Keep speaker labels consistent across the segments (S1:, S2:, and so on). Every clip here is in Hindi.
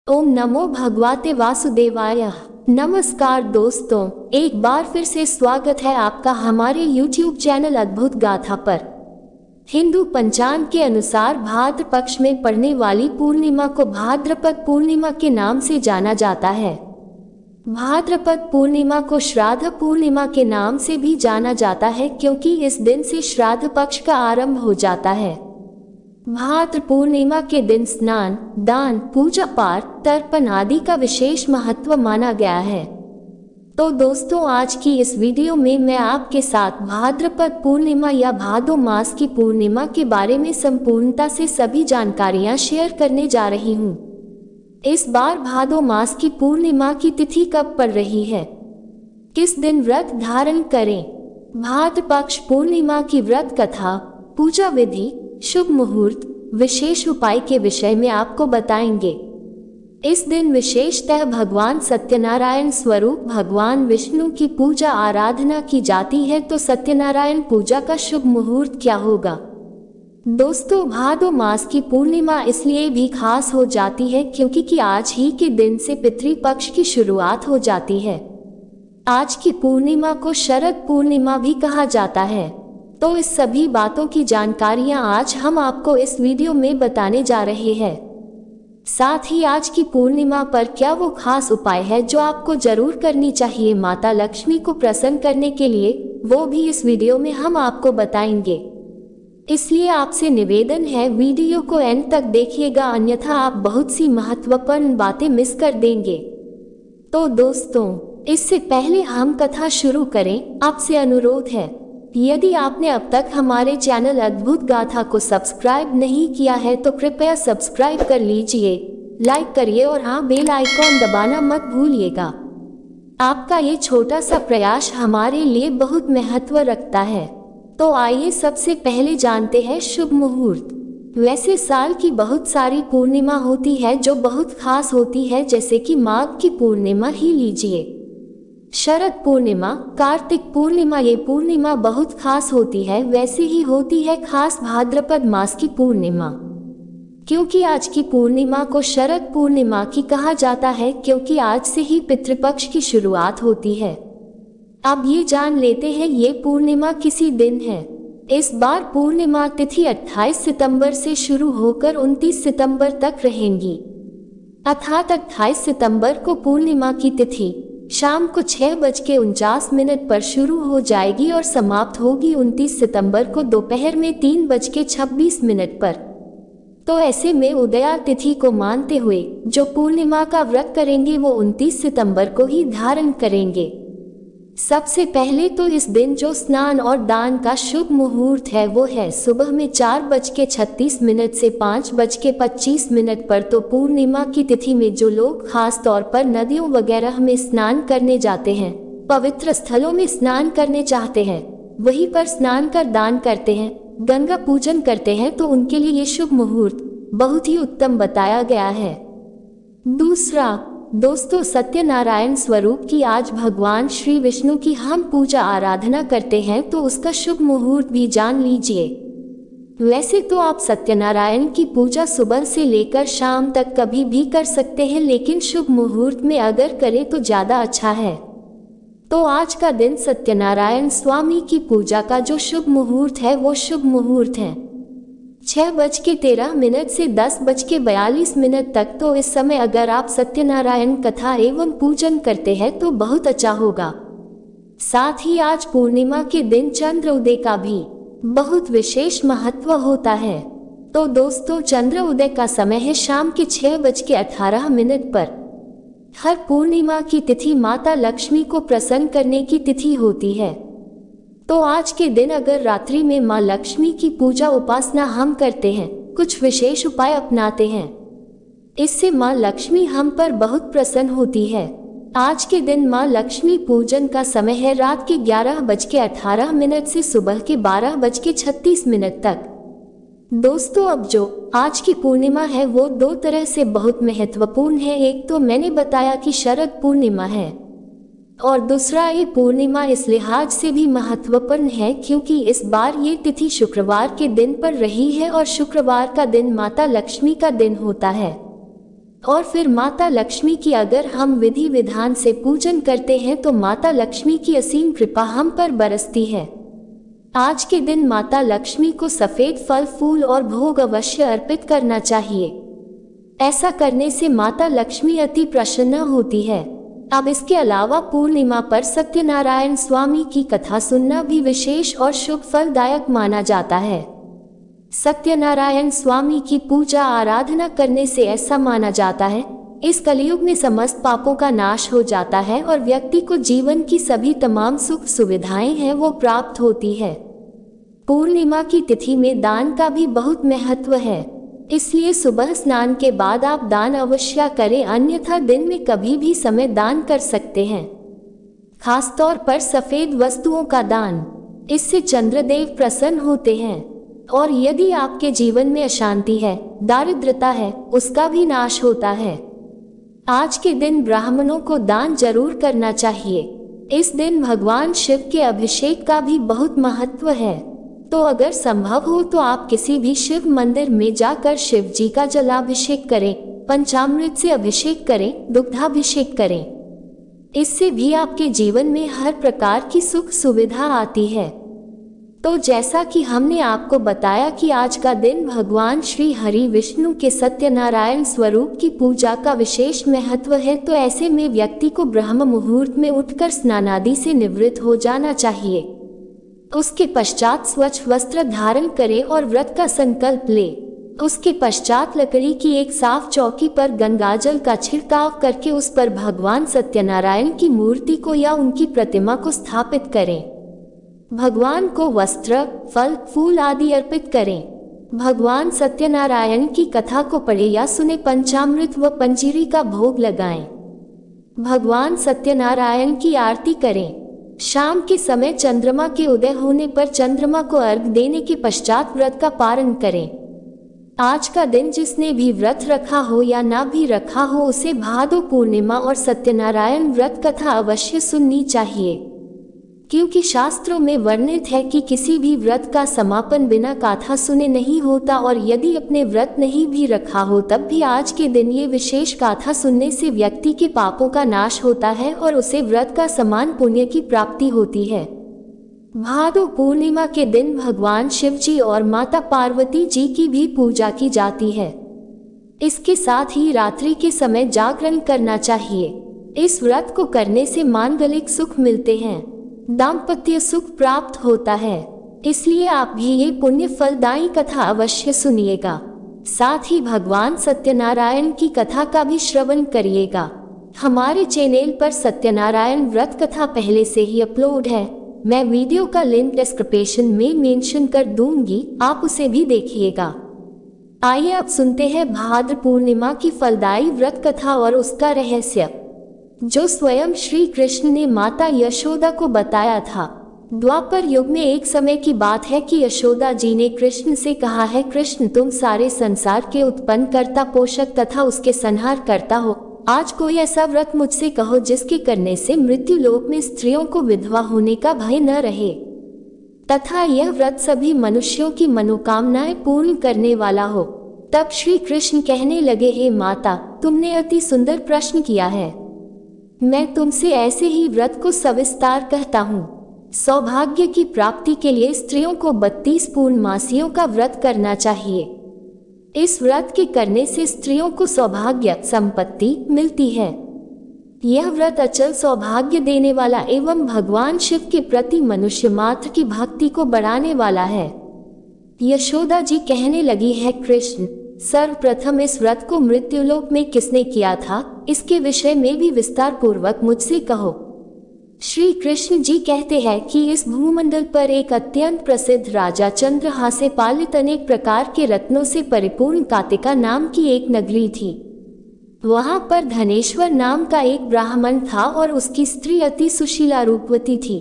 S1: ओम नमो भगवते वासुदेवाय। नमस्कार दोस्तों, एक बार फिर से स्वागत है आपका हमारे YouTube चैनल अद्भुत गाथा पर। हिंदू पंचांग के अनुसार भाद्र पक्ष में पड़ने वाली पूर्णिमा को भाद्रपद पूर्णिमा के नाम से जाना जाता है। भाद्रपद पूर्णिमा को श्राद्ध पूर्णिमा के नाम से भी जाना जाता है क्योंकि इस दिन से श्राद्ध पक्ष का आरंभ हो जाता है। भाद्र पूर्णिमा के दिन स्नान, दान, पूजा पाठ, तर्पण आदि का विशेष महत्व माना गया है। तो दोस्तों, आज की इस वीडियो में मैं आपके साथ भाद्रपद पूर्णिमा या भादो मास की पूर्णिमा के बारे में संपूर्णता से सभी जानकारियां शेयर करने जा रही हूं। इस बार भादो मास की पूर्णिमा की तिथि कब पड़ रही है, किस दिन व्रत धारण करें, भाद्र पक्ष पूर्णिमा की व्रत कथा, पूजा विधि, शुभ मुहूर्त, विशेष उपाय के विषय में आपको बताएंगे। इस दिन विशेषतः भगवान सत्यनारायण स्वरूप भगवान विष्णु की पूजा आराधना की जाती है। तो सत्यनारायण पूजा का शुभ मुहूर्त क्या होगा? दोस्तों, भादो मास की पूर्णिमा इसलिए भी खास हो जाती है क्योंकि आज ही के दिन से पितृपक्ष की शुरुआत हो जाती है। आज की पूर्णिमा को शरद पूर्णिमा भी कहा जाता है। तो इस सभी बातों की जानकारियां आज हम आपको इस वीडियो में बताने जा रहे हैं। साथ ही आज की पूर्णिमा पर क्या वो खास उपाय है जो आपको जरूर करनी चाहिए माता लक्ष्मी को प्रसन्न करने के लिए, वो भी इस वीडियो में हम आपको बताएंगे। इसलिए आपसे निवेदन है, वीडियो को एंड तक देखिएगा, अन्यथा आप बहुत सी महत्वपूर्ण बातें मिस कर देंगे। तो दोस्तों, इससे पहले हम कथा शुरू करें, आपसे अनुरोध है, यदि आपने अब तक हमारे चैनल अद्भुत गाथा को सब्सक्राइब नहीं किया है तो कृपया सब्सक्राइब कर लीजिए, लाइक करिए और हाँ, बेल आइकॉन दबाना मत भूलिएगा। आपका ये छोटा सा प्रयास हमारे लिए बहुत महत्व रखता है। तो आइए सबसे पहले जानते हैं शुभ मुहूर्त। वैसे साल की बहुत सारी पूर्णिमा होती है जो बहुत खास होती है, जैसे कि माघ की पूर्णिमा ही लीजिए, शरद पूर्णिमा, कार्तिक पूर्णिमा, ये पूर्णिमा बहुत खास होती है। वैसे ही होती है खास भाद्रपद मास की पूर्णिमा। क्योंकि आज की पूर्णिमा को शरद पूर्णिमा की कहा जाता है क्योंकि आज से ही पितृपक्ष की शुरुआत होती है। अब ये जान लेते हैं ये पूर्णिमा किसी दिन है। इस बार पूर्णिमा तिथि 28 सितंबर से शुरू होकर 29 सितंबर तक रहेंगी। अर्थात 28 सितंबर को पूर्णिमा की तिथि शाम को 6:49 पर शुरू हो जाएगी और समाप्त होगी 29 सितंबर को दोपहर में 3:26 पर। तो ऐसे में उदया तिथि को मानते हुए जो पूर्णिमा का व्रत करेंगे वो 29 सितंबर को ही धारण करेंगे। सबसे पहले तो इस दिन जो स्नान और दान का शुभ मुहूर्त है वो है सुबह में 4:36 से 5:25 पर। तो पूर्णिमा की तिथि में जो लोग खास तौर पर नदियों वगैरह में स्नान करने जाते हैं, पवित्र स्थलों में स्नान करने चाहते हैं, वहीं पर स्नान कर दान करते हैं, गंगा पूजन करते हैं, तो उनके लिए ये शुभ मुहूर्त बहुत ही उत्तम बताया गया है। दूसरा, दोस्तों, सत्यनारायण स्वरूप की आज भगवान श्री विष्णु की हम पूजा आराधना करते हैं, तो उसका शुभ मुहूर्त भी जान लीजिए। वैसे तो आप सत्यनारायण की पूजा सुबह से लेकर शाम तक कभी भी कर सकते हैं, लेकिन शुभ मुहूर्त में अगर करें तो ज्यादा अच्छा है। तो आज का दिन सत्यनारायण स्वामी की पूजा का जो शुभ मुहूर्त है वो शुभ मुहूर्त है 6:13 से 10:42 तक। तो इस समय अगर आप सत्यनारायण कथा एवं पूजन करते हैं तो बहुत अच्छा होगा। साथ ही आज पूर्णिमा के दिन चंद्र उदय का भी बहुत विशेष महत्व होता है। तो दोस्तों, चंद्र उदय का समय है शाम के 6:18 पर। हर पूर्णिमा की तिथि माता लक्ष्मी को प्रसन्न करने की तिथि होती है। तो आज के दिन अगर रात्रि में माँ लक्ष्मी की पूजा उपासना हम करते हैं, कुछ विशेष उपाय अपनाते हैं, इससे माँ लक्ष्मी हम पर बहुत प्रसन्न होती है। आज के दिन माँ लक्ष्मी पूजन का समय है रात के 11:18 से सुबह के 12:36 तक। दोस्तों, अब जो आज की पूर्णिमा है वो दो तरह से बहुत महत्वपूर्ण है। एक तो मैंने बताया कि शरद पूर्णिमा है, और दूसरा ये पूर्णिमा इस लिहाज से भी महत्वपूर्ण है क्योंकि इस बार ये तिथि शुक्रवार के दिन पर रही है और शुक्रवार का दिन माता लक्ष्मी का दिन होता है। और फिर माता लक्ष्मी की अगर हम विधि विधान से पूजन करते हैं तो माता लक्ष्मी की असीम कृपा हम पर बरसती है। आज के दिन माता लक्ष्मी को सफेद फल फूल और भोग अवश्य अर्पित करना चाहिए। ऐसा करने से माता लक्ष्मी अति प्रसन्न होती है। अब इसके अलावा पूर्णिमा पर सत्यनारायण स्वामी की कथा सुनना भी विशेष और शुभ फलदायक माना जाता है। सत्यनारायण स्वामी की पूजा आराधना करने से ऐसा माना जाता है, इस कलयुग में समस्त पापों का नाश हो जाता है और व्यक्ति को जीवन की सभी तमाम सुख सुविधाएं हैं वो प्राप्त होती है। पूर्णिमा की तिथि में दान का भी बहुत महत्व है, इसलिए सुबह स्नान के बाद आप दान अवश्य करें, अन्यथा दिन में कभी भी समय दान कर सकते हैं। खासतौर पर सफेद वस्तुओं का दान, इससे चंद्रदेव प्रसन्न होते हैं और यदि आपके जीवन में अशांति है, दारिद्रता है, उसका भी नाश होता है। आज के दिन ब्राह्मणों को दान जरूर करना चाहिए। इस दिन भगवान शिव के अभिषेक का भी बहुत महत्व है, तो अगर संभव हो तो आप किसी भी शिव मंदिर में जाकर शिव जी का जलाभिषेक करें, पंचामृत से अभिषेक करें, दुग्धाभिषेक करें। इससे भी आपके जीवन में हर प्रकार की सुख सुविधा आती है। तो जैसा कि हमने आपको बताया कि आज का दिन भगवान श्री हरि विष्णु के सत्यनारायण स्वरूप की पूजा का विशेष महत्व है, तो ऐसे में व्यक्ति को ब्रह्म मुहूर्त में उठकर स्नानादि से निवृत्त हो जाना चाहिए। उसके पश्चात स्वच्छ वस्त्र धारण करे और व्रत का संकल्प ले। उसके पश्चात लकड़ी की एक साफ चौकी पर गंगाजल का छिड़काव करके उस पर भगवान सत्यनारायण की मूर्ति को या उनकी प्रतिमा को स्थापित करें। भगवान को वस्त्र, फल, फूल आदि अर्पित करें। भगवान सत्यनारायण की कथा को पढ़े या सुने, पंचामृत व पंजीरी का भोग लगाएं। भगवान सत्यनारायण की आरती करें। शाम के समय चंद्रमा के उदय होने पर चंद्रमा को अर्घ्य देने के पश्चात व्रत का पारण करें। आज का दिन जिसने भी व्रत रखा हो या ना भी रखा हो, उसे भादो पूर्णिमा और सत्यनारायण व्रत कथा अवश्य सुननी चाहिए, क्योंकि शास्त्रों में वर्णित है कि किसी भी व्रत का समापन बिना कथा सुने नहीं होता, और यदि अपने व्रत नहीं भी रखा हो तब भी आज के दिन ये विशेष कथा सुनने से व्यक्ति के पापों का नाश होता है और उसे व्रत का समान पुण्य की प्राप्ति होती है। भादो पूर्णिमा के दिन भगवान शिव जी और माता पार्वती जी की भी पूजा की जाती है। इसके साथ ही रात्रि के समय जागरण करना चाहिए। इस व्रत को करने से मांगलिक सुख मिलते हैं, दाम्पत्य सुख प्राप्त होता है, इसलिए आप भी ये पुण्य फलदायी कथा अवश्य सुनिएगा। साथ ही भगवान सत्यनारायण की कथा का भी श्रवण करिएगा। हमारे चैनल पर सत्यनारायण व्रत कथा पहले से ही अपलोड है, मैं वीडियो का लिंक डिस्क्रिप्शन में मेंशन कर दूंगी, आप उसे भी देखिएगा। आइए अब सुनते हैं भाद्र पूर्णिमा की फलदायी व्रत कथा और उसका रहस्य, जो स्वयं श्री कृष्ण ने माता यशोदा को बताया था। द्वापर युग में एक समय की बात है कि यशोदा जी ने कृष्ण से कहा है, कृष्ण तुम सारे संसार के उत्पन्न करता, पोषक तथा उसके संहार करता हो। आज कोई ऐसा व्रत मुझसे कहो जिसके करने से मृत्यु लोक में स्त्रियों को विधवा होने का भय न रहे, तथा यह व्रत सभी मनुष्यों की मनोकामनाएं पूर्ण करने वाला हो। तब श्री कृष्ण कहने लगे, हे माता, तुमने अति सुंदर प्रश्न किया है। मैं तुमसे ऐसे ही व्रत को सविस्तार कहता हूँ। सौभाग्य की प्राप्ति के लिए स्त्रियों को 32 पूर्णमासियों का व्रत करना चाहिए। इस व्रत के करने से स्त्रियों को सौभाग्य, संपत्ति मिलती है। यह व्रत अचल सौभाग्य देने वाला एवं भगवान शिव के प्रति मनुष्य मात्र की भक्ति को बढ़ाने वाला है। यशोदा जी कहने लगी है, कृष्ण, सर्वप्रथम इस व्रत को मृत्युलोक में किसने किया था, इसके विषय में भी विस्तार पूर्वक मुझसे कहो। श्री कृष्ण जी कहते हैं कि इस भूमंडल पर एक अत्यंत प्रसिद्ध राजा चंद्रहास से पालित अनेक प्रकार के रत्नों से परिपूर्ण कातिका नाम की एक नगरी थी। वहां पर धनेश्वर नाम का एक ब्राह्मण था और उसकी स्त्री अति सुशीला रूपवती थी।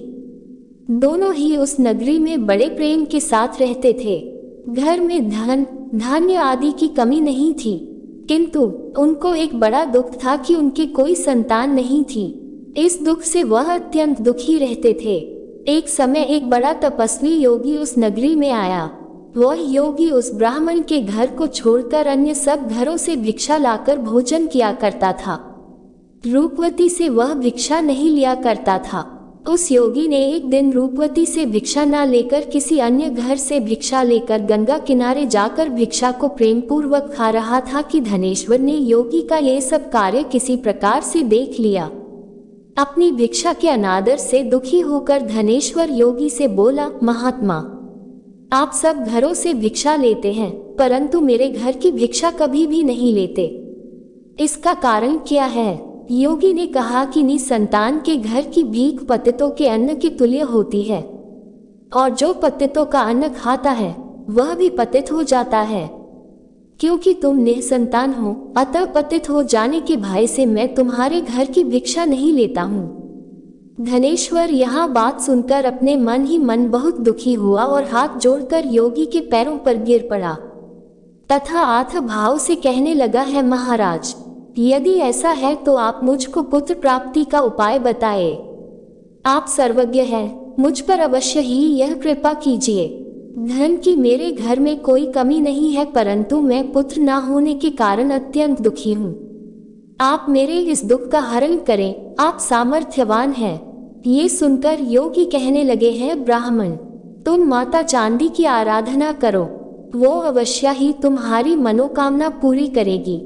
S1: दोनों ही उस नगरी में बड़े प्रेम के साथ रहते थे। घर में धन, धान्य आदि की कमी नहीं थी, किंतु उनको एक बड़ा दुख था कि उनकी कोई संतान नहीं थी। इस दुख से वह अत्यंत दुखी रहते थे। एक समय एक बड़ा तपस्वी योगी उस नगरी में आया। वह योगी उस ब्राह्मण के घर को छोड़कर अन्य सब घरों से भिक्षा लाकर भोजन किया करता था। रूपवती से वह भिक्षा नहीं लिया करता था। उस योगी ने एक दिन रूपवती से भिक्षा न लेकर किसी अन्य घर से भिक्षा लेकर गंगा किनारे जाकर भिक्षा को प्रेम पूर्वक खा रहा था कि धनेश्वर ने योगी का ये सब कार्य किसी प्रकार से देख लिया। अपनी भिक्षा के अनादर से दुखी होकर धनेश्वर योगी से बोला, महात्मा, आप सब घरों से भिक्षा लेते हैं परंतु मेरे घर की भिक्षा कभी भी नहीं लेते, इसका कारण क्या है? योगी ने कहा कि निसंतान के घर की भीख पतितों के अन्न के तुल्य होती है और जो पतितों का अन्न खाता है वह भी पतित हो जाता है। क्योंकि तुम निसंतान हो अतः पतित हो जाने के भय से मैं तुम्हारे घर की भिक्षा नहीं लेता हूँ। धनेश्वर यह बात सुनकर अपने मन ही मन बहुत दुखी हुआ और हाथ जोड़कर योगी के पैरों पर गिर पड़ा तथा आर्त भाव से कहने लगा, है महाराज, यदि ऐसा है तो आप मुझको पुत्र प्राप्ति का उपाय बताए। आप सर्वज्ञ हैं, मुझ पर अवश्य ही यह कृपा कीजिए। धन की मेरे घर में कोई कमी नहीं है परंतु मैं पुत्र न होने के कारण अत्यंत दुखी हूँ। आप मेरे इस दुख का हरण करें, आप सामर्थ्यवान हैं। ये सुनकर योगी कहने लगे, हैं ब्राह्मण, तुम माता चांदी की आराधना करो, वो अवश्य ही तुम्हारी मनोकामना पूरी करेगी।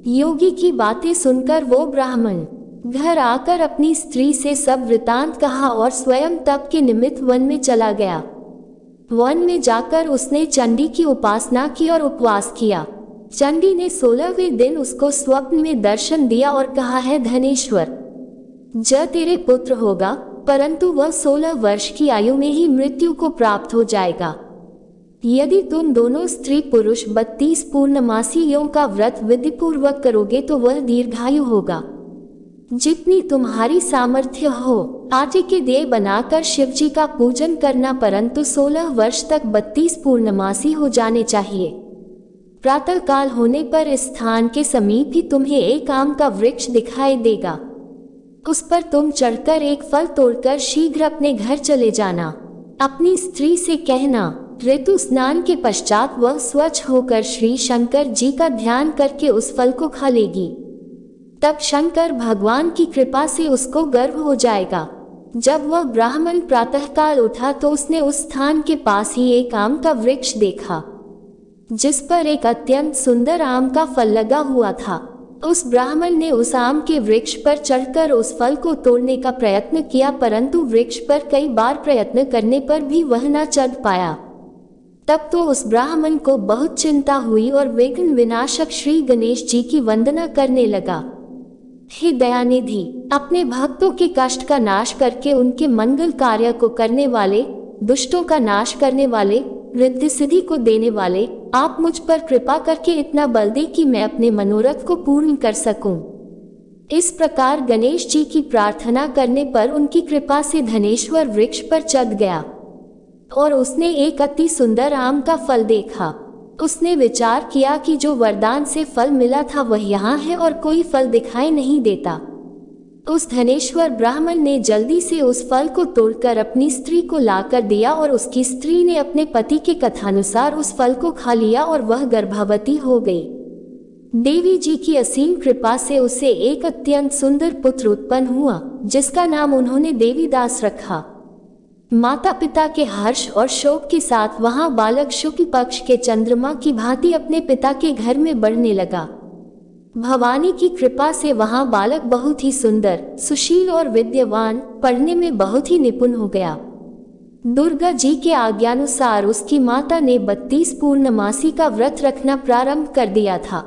S1: योगी की बातें सुनकर वो ब्राह्मण घर आकर अपनी स्त्री से सब वृतांत कहा और स्वयं तप के निमित्त वन में चला गया। वन में जाकर उसने चंडी की उपासना की और उपवास किया। चंडी ने 16वें दिन उसको स्वप्न में दर्शन दिया और कहा, है धनेश्वर, ज तेरे पुत्र होगा परंतु वह 16 वर्ष की आयु में ही मृत्यु को प्राप्त हो जाएगा। यदि तुम दोनों स्त्री पुरुष 32 पूर्णमासियों का व्रत विधि पूर्वक करोगे तो वह दीर्घायु होगा। जितनी तुम्हारी सामर्थ्य हो आटे के दिए बनाकर शिवजी का पूजन करना परंतु 16 वर्ष तक 32 पूर्णमासी हो जाने चाहिए। प्रातः काल होने पर इस स्थान के समीप ही तुम्हें एक आम का वृक्ष दिखाई देगा। उस पर तुम चढ़कर एक फल तोड़कर शीघ्र अपने घर चले जाना। अपनी स्त्री से कहना, ऋतु स्नान के पश्चात वह स्वच्छ होकर श्री शंकर जी का ध्यान करके उस फल को खा लेगी। तब शंकर भगवान की कृपा से उसको गर्भ हो जाएगा। जब वह ब्राह्मण प्रातःकाल उठा तो उसने उस स्थान के पास ही एक आम का वृक्ष देखा जिस पर एक अत्यंत सुंदर आम का फल लगा हुआ था। उस ब्राह्मण ने उस आम के वृक्ष पर चढ़कर उस फल को तोड़ने का प्रयत्न किया परंतु वृक्ष पर कई बार प्रयत्न करने पर भी वह न चढ़ पाया। तब तो उस ब्राह्मण को बहुत चिंता हुई और विघ्न विनाशक श्री गणेश जी की वंदना करने लगा। हे दयानिधि, अपने भक्तों के कष्ट का नाश करके उनके मंगल कार्य को करने वाले, दुष्टों का नाश करने वाले, रिद्धि सिद्धि को देने वाले, आप मुझ पर कृपा करके इतना बल दे कि मैं अपने मनोरथ को पूर्ण कर सकूं। इस प्रकार गणेश जी की प्रार्थना करने पर उनकी कृपा से धनेश्वर वृक्ष पर चढ़ गया और उसने एक अति सुंदर आम का फल देखा। उसने विचार किया कि जो वरदान से फल मिला था वह यहाँ है और कोई फल दिखाई नहीं देता। उस धनेश्वर ब्राह्मण ने जल्दी से उस फल को तोड़कर अपनी स्त्री को लाकर दिया और उसकी स्त्री ने अपने पति के कथानुसार उस फल को खा लिया और वह गर्भवती हो गई। देवी जी की असीम कृपा से उसे एक अत्यंत सुंदर पुत्र उत्पन्न हुआ जिसका नाम उन्होंने देवीदास रखा। माता पिता के हर्ष और शोक के साथ वहां बालक शुक्ल पक्ष के चंद्रमा की भांति अपने पिता के घर में बढ़ने लगा। भवानी की कृपा से वहां बालक बहुत ही सुंदर, सुशील और विद्यावान, पढ़ने में बहुत ही निपुण हो गया। दुर्गा जी के आज्ञानुसार उसकी माता ने 32 पूर्णमासी का व्रत रखना प्रारंभ कर दिया था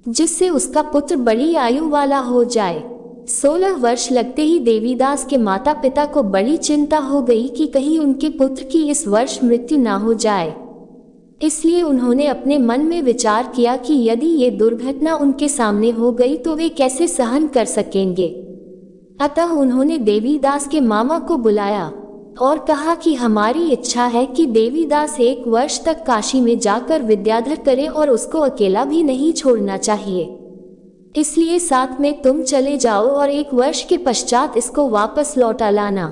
S1: जिससे उसका पुत्र बड़ी आयु वाला हो जाए। 16 वर्ष लगते ही देवीदास के माता पिता को बड़ी चिंता हो गई कि कहीं उनके पुत्र की इस वर्ष मृत्यु ना हो जाए। इसलिए उन्होंने अपने मन में विचार किया कि यदि ये दुर्घटना उनके सामने हो गई तो वे कैसे सहन कर सकेंगे। अतः उन्होंने देवीदास के मामा को बुलाया और कहा कि हमारी इच्छा है कि देवीदास 1 वर्ष तक काशी में जाकर विद्याधर करे और उसको अकेला भी नहीं छोड़ना चाहिए। इसलिए साथ में तुम चले जाओ और 1 वर्ष के पश्चात इसको वापस लौटा लाना।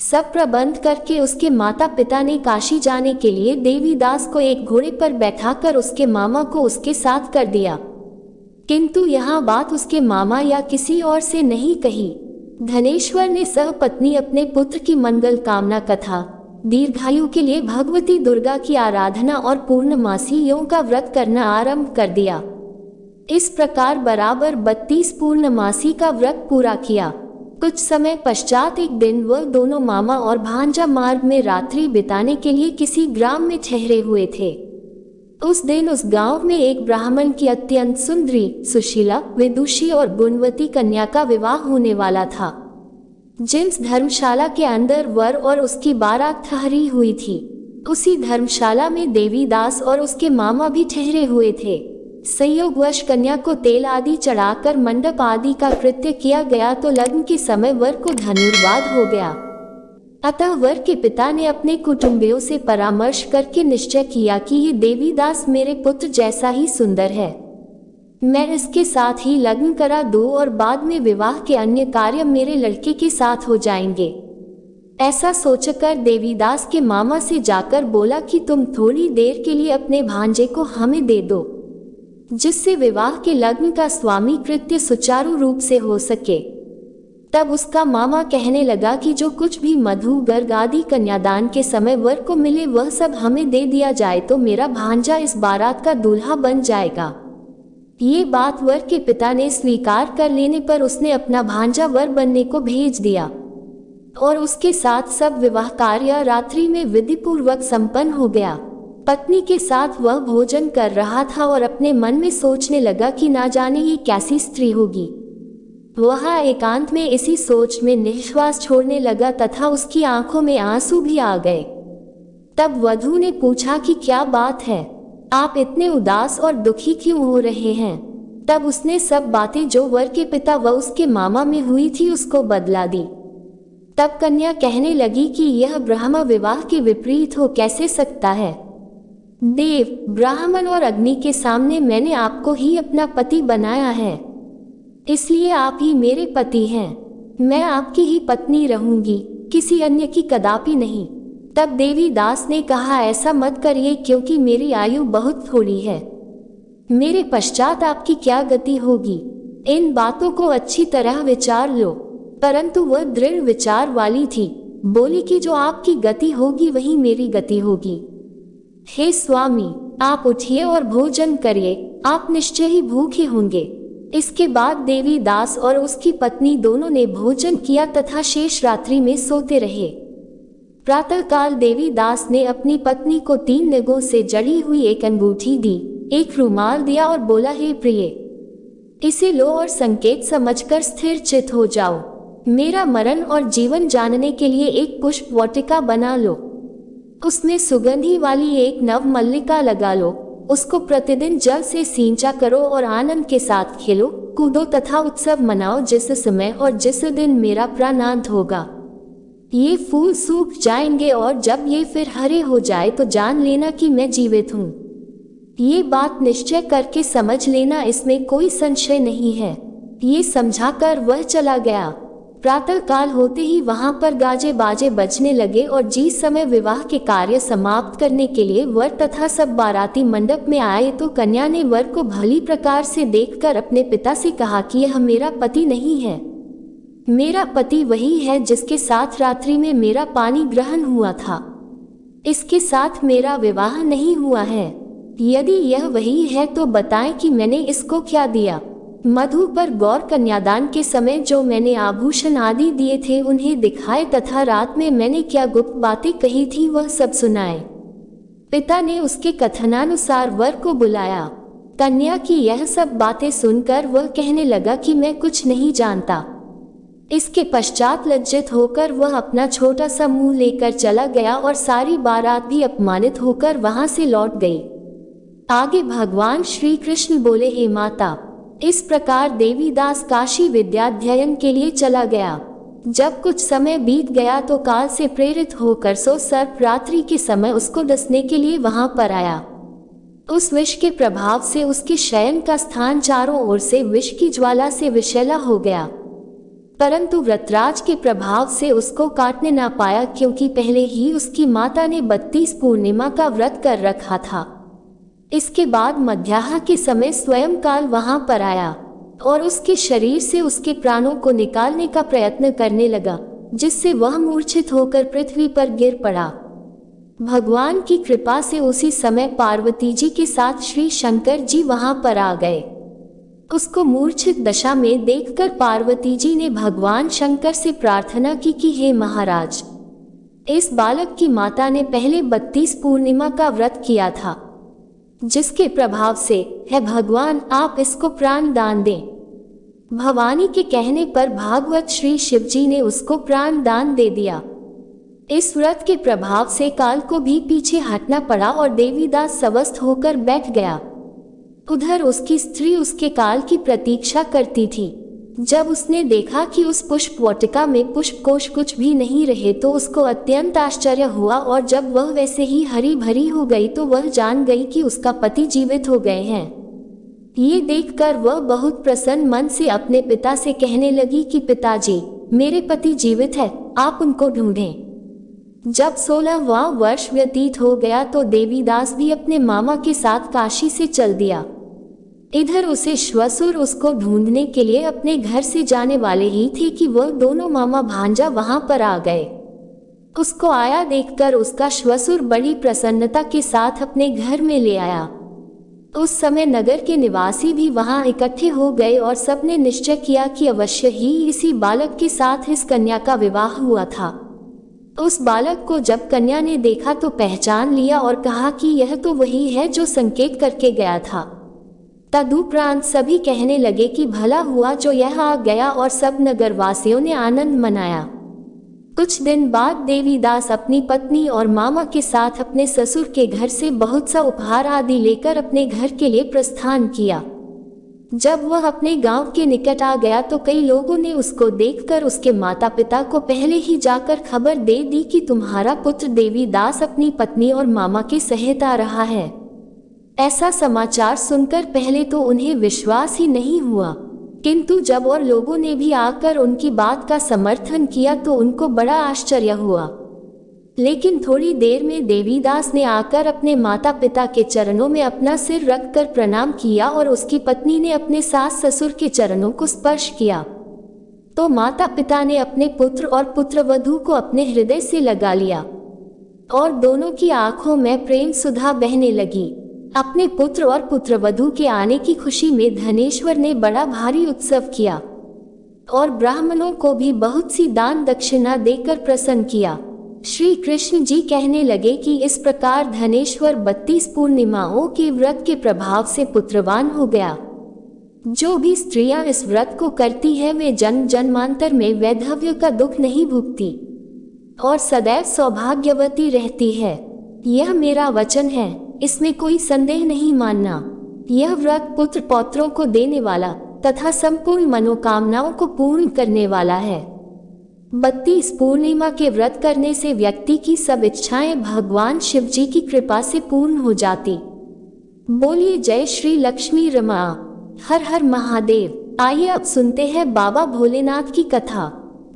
S1: सब प्रबंध करके उसके माता पिता ने काशी जाने के लिए देवीदास को एक घोड़े पर बैठाकर उसके मामा को उसके साथ कर दिया। किंतु यहाँ बात उसके मामा या किसी और से नहीं कही। धनेश्वर ने सहपत्नी अपने पुत्र की मंगल कामना कथा, दीर्घायु के लिए भगवती दुर्गा की आराधना और पूर्णमासियों का व्रत करना आरंभ कर दिया। इस प्रकार बराबर 32 पूर्णमासी का व्रत पूरा किया। कुछ समय पश्चात एक दिन वह दोनों मामा और भांजा मार्ग में रात्रि बिताने के लिए किसी ग्राम में ठहरे हुए थे। उस दिन उस गांव में एक ब्राह्मण की अत्यंत सुंदरी, सुशीला, विदुषी और गुणवती कन्या का विवाह होने वाला था। जिस धर्मशाला के अंदर वर और उसकी बारात ठहरी हुई थी, उसी धर्मशाला में देवीदास और उसके मामा भी ठहरे हुए थे। संयोगवश कन्या को तेल आदि चढ़ाकर मंडप आदि का कृत्य किया गया तो लग्न के समय वर को धनुर्वाद हो गया। अतः वर के पिता ने अपने कुटुंबियों से परामर्श करके निश्चय किया कि ये देवीदास मेरे पुत्र जैसा ही सुंदर है, मैं इसके साथ ही लग्न करा दूं और बाद में विवाह के अन्य कार्य मेरे लड़के के साथ हो जाएंगे। ऐसा सोचकर देवीदास के मामा से जाकर बोला कि तुम थोड़ी देर के लिए अपने भांजे को हमें दे दो, जिससे विवाह के लग्न का स्वामी कृत्य सुचारू रूप से हो सके। तब उसका मामा कहने लगा कि जो कुछ भी मधु गर्ग आदि कन्यादान के समय वर को मिले वह सब हमें दे दिया जाए तो मेरा भांजा इस बारात का दूल्हा बन जाएगा। ये बात वर के पिता ने स्वीकार कर लेने पर उसने अपना भांजा वर बनने को भेज दिया और उसके साथ सब विवाह कार्य रात्रि में विधिपूर्वक संपन्न हो गया। पत्नी के साथ वह भोजन कर रहा था और अपने मन में सोचने लगा कि ना जाने ये कैसी स्त्री होगी। वह एकांत में इसी सोच में निश्वास छोड़ने लगा तथा उसकी आंखों में आंसू भी आ गए। तब वधू ने पूछा कि क्या बात है, आप इतने उदास और दुखी क्यों हो रहे हैं? तब उसने सब बातें जो वर के पिता व उसके मामा में हुई थी उसको बदला दी। तब कन्या कहने लगी कि यह ब्रह्म विवाह के विपरीत हो कैसे सकता है। देव, ब्राह्मण और अग्नि के सामने मैंने आपको ही अपना पति बनाया है, इसलिए आप ही मेरे पति हैं। मैं आपकी ही पत्नी रहूंगी, किसी अन्य की कदापि नहीं। तब देवीदास ने कहा ऐसा मत करिए क्योंकि मेरी आयु बहुत थोड़ी है, मेरे पश्चात आपकी क्या गति होगी। इन बातों को अच्छी तरह विचार लो। परंतु वह दृढ़ विचार वाली थी, बोली कि जो आपकी गति होगी वही मेरी गति होगी। हे स्वामी, आप उठिए और भोजन करिए, आप निश्चय ही भूखे होंगे। इसके बाद देवीदास और उसकी पत्नी दोनों ने भोजन किया तथा शेष रात्रि में सोते रहे। प्रातःकाल देवीदास ने अपनी पत्नी को 3 निगों से जड़ी हुई एक अंगूठी दी, एक रुमाल दिया और बोला, हे प्रिय, इसे लो और संकेत समझकर स्थिर चित हो जाओ। मेरा मरण और जीवन जानने के लिए एक पुष्प वाटिका बना लो, उसमें सुगंधी वाली एक नव मल्लिका लगा लो, उसको प्रतिदिन जल से सींचा करो और आनंद के साथ खेलो कूदो तथा उत्सव मनाओ। जिस समय और जिस दिन मेरा प्राणांत होगा ये फूल सूख जाएंगे और जब ये फिर हरे हो जाए तो जान लेना कि मैं जीवित हूँ। ये बात निश्चय करके समझ लेना, इसमें कोई संशय नहीं है। ये समझाकर वह चला गया। प्रातः काल होते ही वहां पर गाजे बाजे बजने लगे और जिस समय विवाह के कार्य समाप्त करने के लिए वर तथा सब बाराती मंडप में आए तो कन्या ने वर को भली प्रकार से देखकर अपने पिता से कहा कि यह मेरा पति नहीं है, मेरा पति वही है जिसके साथ रात्रि में मेरा पानी ग्रहण हुआ था, इसके साथ मेरा विवाह नहीं हुआ है। यदि यह वही है तो बताएं कि मैंने इसको क्या दिया। मधु पर गौर, कन्यादान के समय जो मैंने आभूषण आदि दिए थे उन्हें दिखाए तथा रात में मैंने क्या गुप्त बातें कही थी वह सब सुनाए। पिता ने उसके कथनानुसार वर को बुलाया। कन्या की यह सब बातें सुनकर वह कहने लगा कि मैं कुछ नहीं जानता। इसके पश्चात लज्जित होकर वह अपना छोटा सा मुंह लेकर चला गया और सारी बारात भी अपमानित होकर वहां से लौट गई। आगे भगवान श्री कृष्ण बोले, हे माता, इस प्रकार देवीदास काशी विद्याध्ययन के लिए चला गया। जब कुछ समय बीत गया तो काल से प्रेरित होकर सो सर्प रात्रि के समय उसको डसने के लिए वहां पर आया। उस विष के प्रभाव से उसके शयन का स्थान चारों ओर से विष की ज्वाला से विषैला हो गया। परंतु व्रतराज के प्रभाव से उसको काटने ना पाया, क्योंकि पहले ही उसकी माता ने 32 पूर्णिमा का व्रत कर रखा था। इसके बाद मध्याह्न के समय स्वयं काल वहां पर आया और उसके शरीर से उसके प्राणों को निकालने का प्रयत्न करने लगा, जिससे वह मूर्छित होकर पृथ्वी पर गिर पड़ा। भगवान की कृपा से उसी समय पार्वती जी के साथ श्री शंकर जी वहां पर आ गए। उसको मूर्छित दशा में देखकर पार्वती जी ने भगवान शंकर से प्रार्थना की कि हे महाराज, इस बालक की माता ने पहले 32 पूर्णिमा का व्रत किया था, जिसके प्रभाव से है भगवान आप इसको प्राण दान दें। भवानी के कहने पर भागवत श्री शिव जी ने उसको प्राण दान दे दिया। इस व्रत के प्रभाव से काल को भी पीछे हटना पड़ा और देवीदास स्वस्थ होकर बैठ गया। उधर उसकी स्त्री उसके काल की प्रतीक्षा करती थी। जब उसने देखा कि उस पुष्प वाटिका में पुष्पकोश कुछ भी नहीं रहे तो उसको अत्यंत आश्चर्य हुआ, और जब वह वैसे ही हरी भरी हो गई तो वह जान गई कि उसका पति जीवित हो गए हैं। ये देखकर वह बहुत प्रसन्न मन से अपने पिता से कहने लगी कि पिताजी, मेरे पति जीवित है, आप उनको ढूंढें। जब 16वां वर्ष व्यतीत हो गया तो देवीदास भी अपने मामा के साथ काशी से चल दिया। इधर उसे श्वसुर उसको ढूंढने के लिए अपने घर से जाने वाले ही थे कि वह दोनों मामा भांजा वहां पर आ गए। उसको आया देखकर उसका श्वसुर बड़ी प्रसन्नता के साथ अपने घर में ले आया। उस समय नगर के निवासी भी वहां इकट्ठे हो गए और सबने निश्चय किया कि अवश्य ही इसी बालक के साथ इस कन्या का विवाह हुआ था। उस बालक को जब कन्या ने देखा तो पहचान लिया और कहा कि यह तो वही है जो संकेत करके गया था। तदुपरांत सभी कहने लगे कि भला हुआ जो यह आ गया, और सब नगरवासियों ने आनंद मनाया। कुछ दिन बाद देवीदास अपनी पत्नी और मामा के साथ अपने ससुर के घर से बहुत सा उपहार आदि लेकर अपने घर के लिए प्रस्थान किया। जब वह अपने गांव के निकट आ गया तो कई लोगों ने उसको देखकर उसके माता पिता को पहले ही जाकर खबर दे दी कि तुम्हारा पुत्र देवीदास अपनी पत्नी और मामा के सहित आ रहा है। ऐसा समाचार सुनकर पहले तो उन्हें विश्वास ही नहीं हुआ, किंतु जब और लोगों ने भी आकर उनकी बात का समर्थन किया तो उनको बड़ा आश्चर्य हुआ। लेकिन थोड़ी देर में देवीदास ने आकर अपने माता पिता के चरणों में अपना सिर रखकर प्रणाम किया और उसकी पत्नी ने अपने सास ससुर के चरणों को स्पर्श किया। तो माता पिता ने अपने पुत्र और पुत्रवधू को अपने हृदय से लगा लिया और दोनों की आंखों में प्रेम सुधा बहने लगी। अपने पुत्र और पुत्रवधू के आने की खुशी में धनेश्वर ने बड़ा भारी उत्सव किया और ब्राह्मणों को भी बहुत सी दान दक्षिणा देकर प्रसन्न किया। श्री कृष्ण जी कहने लगे कि इस प्रकार धनेश्वर 32 पूर्णिमाओं के व्रत के प्रभाव से पुत्रवान हो गया। जो भी स्त्रियां इस व्रत को करती है वे जन्म जन्मांतर में वैधव्य का दुख नहीं भुगती और सदैव सौभाग्यवती रहती है। यह मेरा वचन है, इसमें कोई संदेह नहीं मानना। यह व्रत पुत्र पौत्रों को देने वाला तथा संपूर्ण मनोकामनाओं को पूर्ण करने वाला है। 32 पूर्णिमा के व्रत करने से व्यक्ति की सब इच्छाएं भगवान शिव जी की कृपा से पूर्ण हो जाती। बोलिए जय श्री लक्ष्मी रमा। हर हर महादेव। आइए अब सुनते हैं बाबा भोलेनाथ की कथा।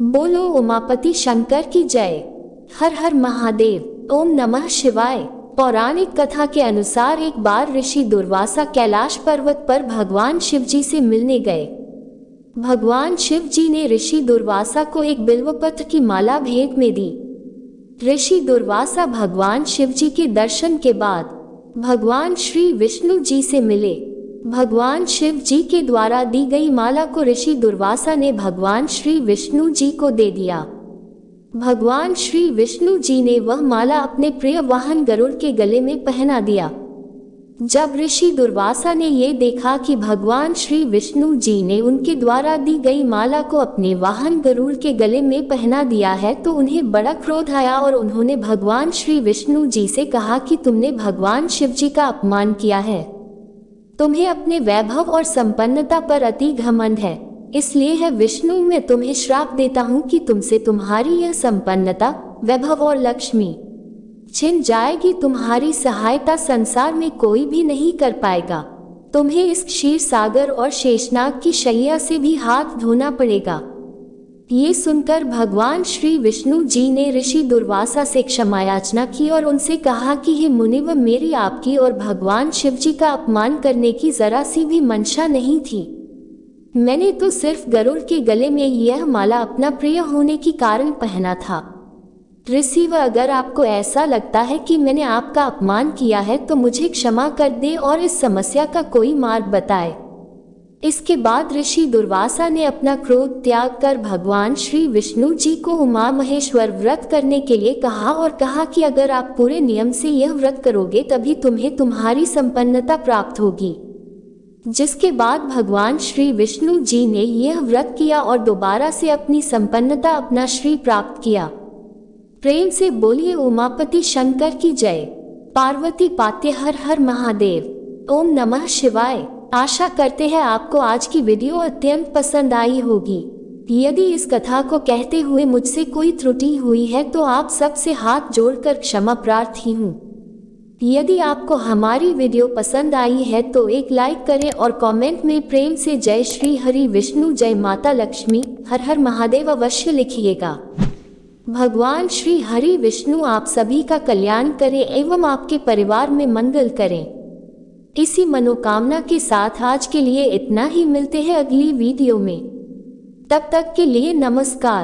S1: बोलो उमापति शंकर की जय। हर हर महादेव। ओम नमः शिवाय। पौराणिक कथा के अनुसार एक बार ऋषि दुर्वासा कैलाश पर्वत पर भगवान शिव जी से मिलने गए। भगवान शिव जी ने ऋषि दुर्वासा को एक बिल्वपत्र की माला भेंट में दी। ऋषि दुर्वासा भगवान शिव जी के दर्शन के बाद भगवान श्री विष्णु जी से मिले। भगवान शिव जी के द्वारा दी गई माला को ऋषि दुर्वासा ने भगवान श्री विष्णु जी को दे दिया। भगवान श्री विष्णु जी ने वह माला अपने प्रिय वाहन गरुड़ के गले में पहना दिया। जब ऋषि दुर्वासा ने ये देखा कि भगवान श्री विष्णु जी ने उनके द्वारा दी गई माला को अपने वाहन गरुड़ के गले में पहना दिया है तो उन्हें बड़ा क्रोध आया और उन्होंने भगवान श्री विष्णु जी से कहा कि तुमने भगवान शिव जी का अपमान किया है। तुम्हें अपने वैभव और संपन्नता पर अति घमंड है, इसलिए है विष्णु मैं तुम्हें श्राप देता हूँ कि तुमसे तुम्हारी यह संपन्नता, वैभव और लक्ष्मी छिन जाएगी। तुम्हारी सहायता संसार में कोई भी नहीं कर पाएगा। तुम्हें इस क्षीर सागर और शेषनाग की शैया से भी हाथ धोना पड़ेगा। ये सुनकर भगवान श्री विष्णु जी ने ऋषि दुर्वासा से क्षमा याचना की और उनसे कहा कि हे मुनिव, मेरी आपकी और भगवान शिव जी का अपमान करने की जरा सी भी मंशा नहीं थी। मैंने तो सिर्फ गरुड़ के गले में यह माला अपना प्रिय होने के कारण पहना था। ऋषि, अगर आपको ऐसा लगता है कि मैंने आपका अपमान किया है तो मुझे क्षमा कर दे और इस समस्या का कोई मार्ग बताए। इसके बाद ऋषि दुर्वासा ने अपना क्रोध त्याग कर भगवान श्री विष्णु जी को उमा महेश्वर व्रत करने के लिए कहा और कहा कि अगर आप पूरे नियम से यह व्रत करोगे तभी तुम्हें तुम्हारी संपन्नता प्राप्त होगी। जिसके बाद भगवान श्री विष्णु जी ने यह व्रत किया और दोबारा से अपनी संपन्नता, अपना श्री प्राप्त किया। प्रेम से बोलिए उमापति शंकर की जय। पार्वती पाते हर हर महादेव। ओम नमः शिवाय। आशा करते हैं आपको आज की वीडियो अत्यंत पसंद आई होगी। यदि इस कथा को कहते हुए मुझसे कोई त्रुटि हुई है तो आप सबसे हाथ जोड़कर क्षमा प्रार्थी हूँ। यदि आपको हमारी वीडियो पसंद आई है तो एक लाइक करें और कमेंट में प्रेम से जय श्री हरि विष्णु, जय माता लक्ष्मी, हर हर महादेव अवश्य लिखिएगा। भगवान श्री हरि विष्णु आप सभी का कल्याण करें एवं आपके परिवार में मंगल करें। इसी मनोकामना के साथ आज के लिए इतना ही। मिलते हैं अगली वीडियो में। तब तक के लिए नमस्कार।